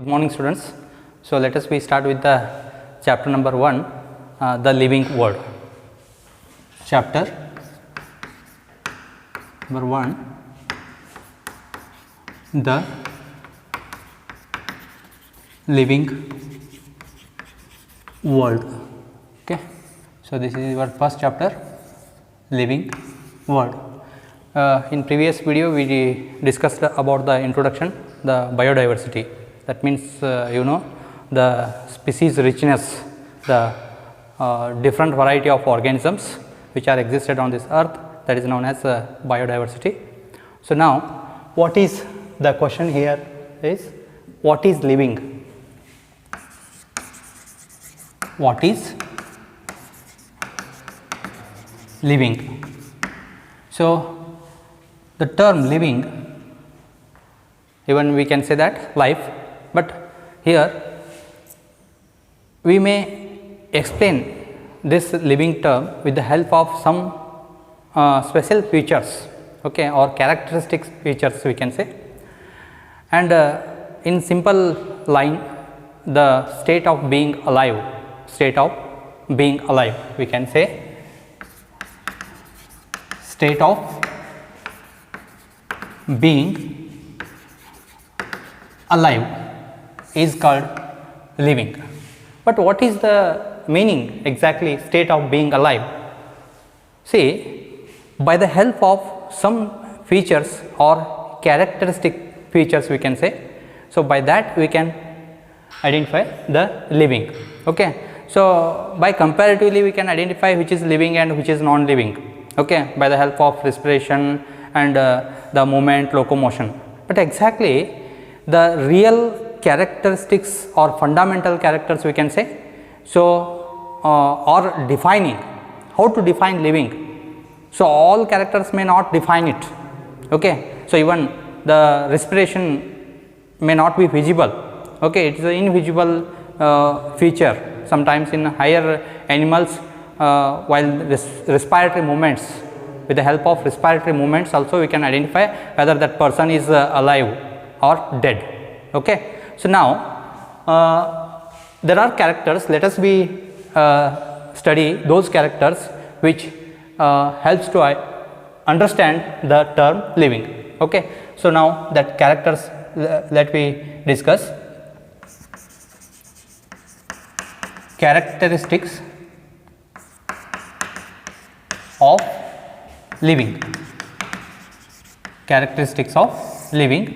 Good morning, students. So let us start with the chapter number 1, the living world. Chapter number 1, the living world. Okay. So this is our first chapter, living world. In previous video we discussed about the introduction, the biodiversity. That means the species richness, the different variety of organisms which are existed on this earth, that is known as biodiversity. So now what is the question here is, what is living? What is living? So the term living, even we can say that life, but here we may explain this living term with the help of some special features, okay, or characteristic features we can say. And in simple line, the state of being alive, we can say state of being alive is called living. But what is the meaning exactly state of being alive? See, by the help of some features or characteristic features we can say, so by that we can identify the living. Okay. So by comparatively we can identify which is living and which is non-living, okay, by the help of respiration and the movement, locomotion. But exactly the real characteristics or fundamental characters we can say, so or defining, how to define living. So all characters may not define it, okay. So even the respiration may not be visible, okay, it is an invisible feature. Sometimes in higher animals, while respiratory movements, with the help of respiratory movements also we can identify whether that person is alive or dead, okay. So now there are characters, let us study those characters which helps to understand the term living, okay. So now that characters let me discuss. Characteristics of living. Characteristics of living.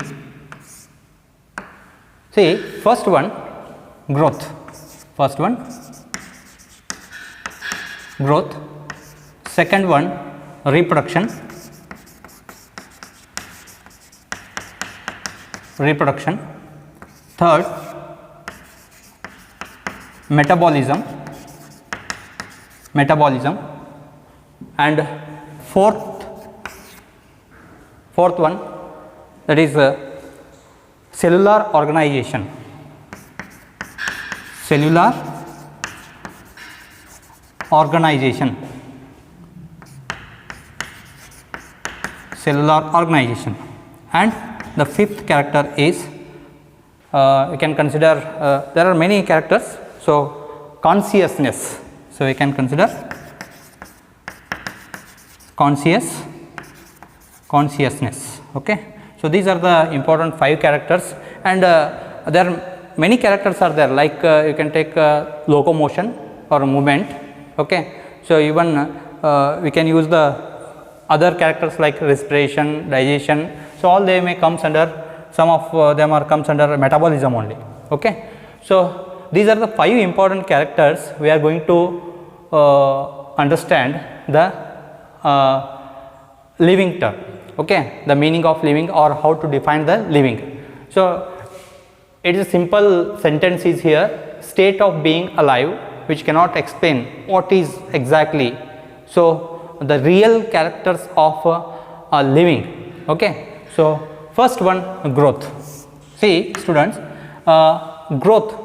See, first one, growth. First one, growth. Second one, reproduction. Reproduction. Third, metabolism. Metabolism. And fourth one, that is cellular organization. Cellular organization. Cellular organization. And the fifth character is, we can consider, there are many characters, so consciousness. So we can consider consciousness, okay. So these are the important 5 characters, and there are many characters are there, like you can take locomotion or movement, okay. So even we can use the other characters like respiration, digestion, so all they may comes under, some of them are comes under metabolism only, okay. So these are the 5 important characters we are going to understand the living term, okay, the meaning of living or how to define the living. So it is a simple sentence is here, state of being alive, which cannot explain what is exactly. So the real characters of living, okay. So first one, growth. See students, growth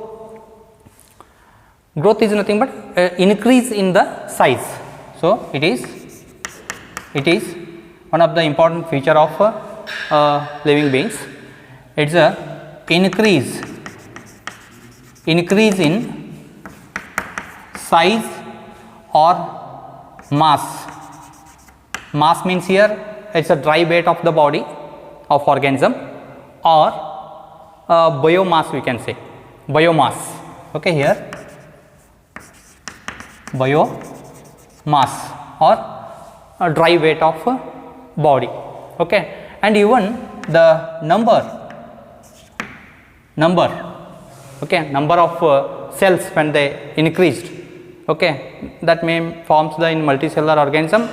is nothing but increase in the size. So it is one of the important feature of living beings. It's a increase increase in size or mass. Mass means here it's a dry weight of the body of organism, or biomass we can say, biomass. Okay, here biomass or a dry weight of body. Okay, and even the number of cells when they increased, okay, that may forms the in multicellular organism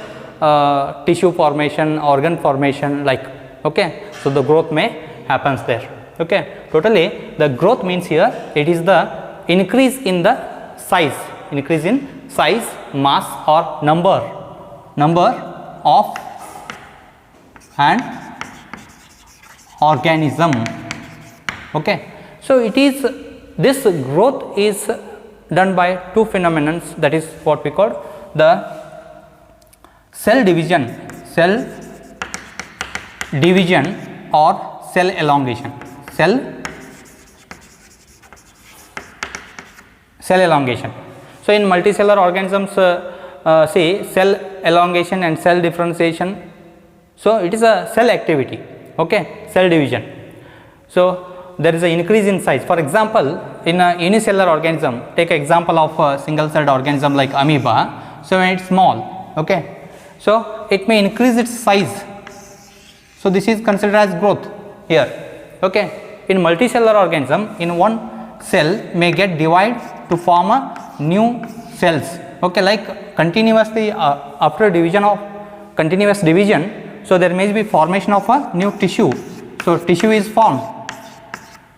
tissue formation, organ formation, like, okay, so the growth may happens there. Okay, totally the growth means here it is the increase in the size, mass or number of an organism. Okay, so it is, this growth is done by two phenomena, that is what we call the cell division or cell elongation. Cell elongation. So in multicellular organisms, see cell elongation and cell differentiation. So it is a cell activity. Okay, cell division. So there is an increase in size. For example, in a unicellular organism, take example of a single celled organism like amoeba. So when it's small, okay, so it may increase its size. So this is considered as growth here. Okay, in multicellular organism, in one cell may get divided to form a new cells. Okay, like continuously after division of continuous division, so there may be formation of a new tissue. So tissue is formed.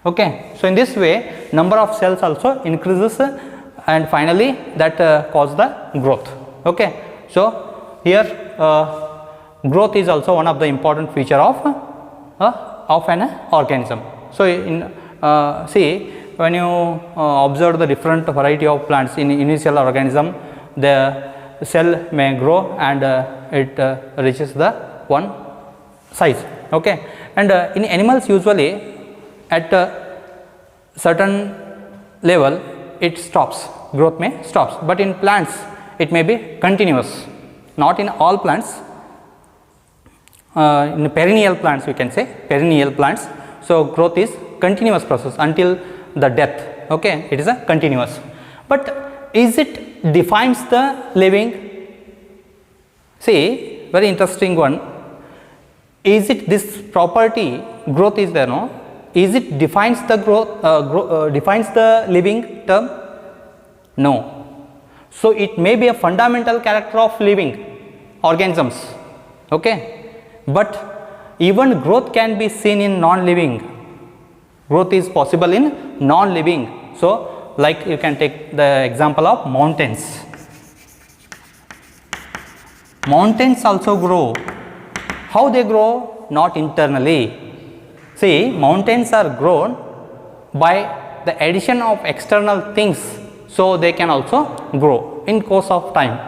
Okay, so in this way number of cells also increases and finally that cause the growth. Okay, so here growth is also one of the important feature of an organism. So in see, when you observe the different variety of plants in unicellular organism, the cell may grow and it reaches the one size. Okay, and in animals usually at a certain level it stops, growth may stops, but in plants it may be continuous. Not in all plants, in perennial plants we can say, perennial plants, so growth is continuous process until the death. Okay, it is a continuous. But is it defines the living? See, very interesting one. Is it this property growth is there, no? Is it defines the growth defines the living term? No. So it may be a fundamental character of living organisms. Okay, but even growth can be seen in non-living. Growth is possible in non-living. So like you can take the example of mountains. Mountains also grow. How they grow? Not internally. See, mountains are grown by the addition of external things, so they can also grow in course of time.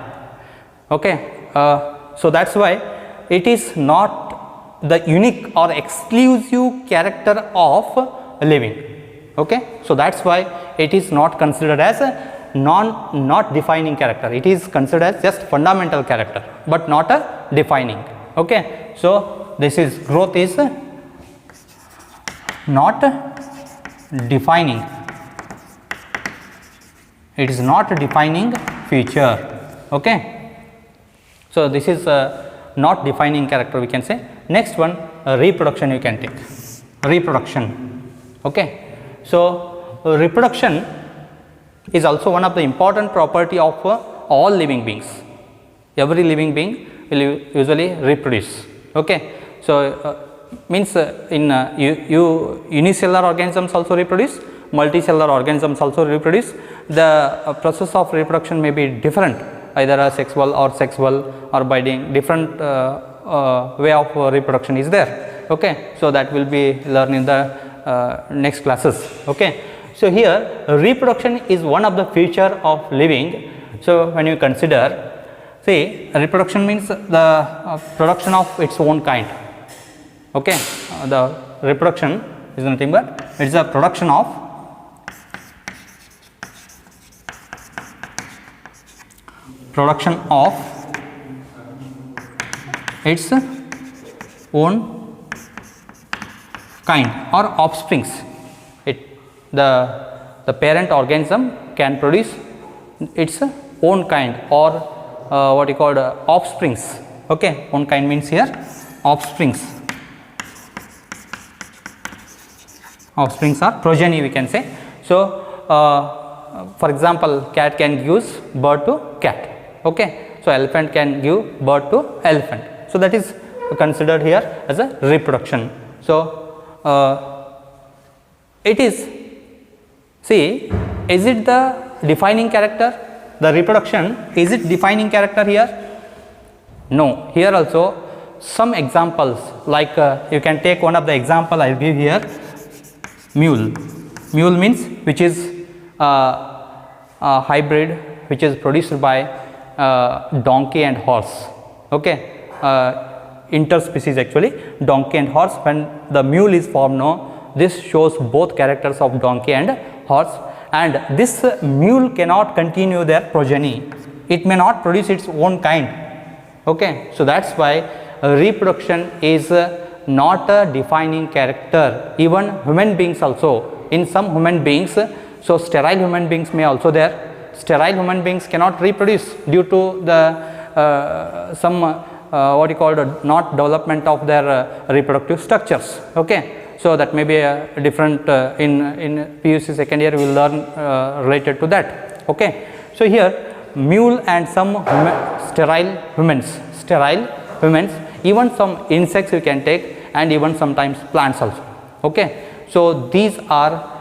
Okay, so that's why it is not the unique or exclusive character of living. Okay, so that's why it is not considered as a not defining character. It is considered as just fundamental character, but not a defining. Okay, so this is growth is not defining. It is not a defining feature. Okay, so this is not defining character we can say. Next one, reproduction you can take. Reproduction. Okay, so reproduction is also one of the important property of all living beings. Every living being will usually reproduce. Okay, so means in unicellular organisms also reproduce, multicellular organisms also reproduce. The process of reproduction may be different, either asexual or sexual or by different way of reproduction is there. Okay, so that will be learned in the next classes. Okay, so here reproduction is one of the feature of living. So when you consider, see, reproduction means the production of its own kind. Okay, the reproduction is nothing but it is a production of production of its own kind or offsprings. The parent organism can produce its own kind or what you call offsprings. Okay, own kind means here offsprings. Offsprings are progeny, we can say. So, for example, cat can give birth to cat. Okay, so elephant can give birth to elephant. So that is considered here as a reproduction. So it is, see, is it the defining character? The reproduction, is it defining character here? No. Here also some examples, like you can take one of the example I will give here. Mule. Mule means which is a hybrid which is produced by donkey and horse. Okay, interspecies actually, donkey and horse. When the mule is formed, no, this shows both characters of donkey and horse, and this mule cannot continue their progeny. It may not produce its own kind. Okay, so that's why reproduction is not a defining character. Even human beings also, in some human beings, so sterile human beings may also there. Sterile human beings cannot reproduce due to the some what you call not development of their reproductive structures. Okay, so that may be a different in PUC second year we will learn related to that. Okay, so here mule and some sterile humans, even some insects you can take, and even sometimes plants also. Okay, so these are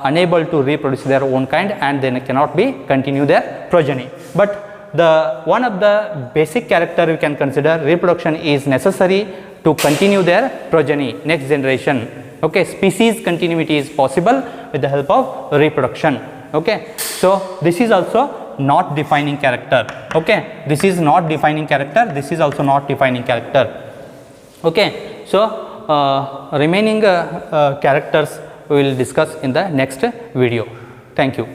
unable to reproduce their own kind, and they cannot be continue their progeny. But the one of the basic character you can consider, reproduction is necessary to continue their progeny, next generation. Okay, species continuity is possible with the help of reproduction. Okay, so this is also not defining character. Okay, this is not defining character, this is also not defining character. Okay, so remaining characters we will discuss in the next video. Thank you.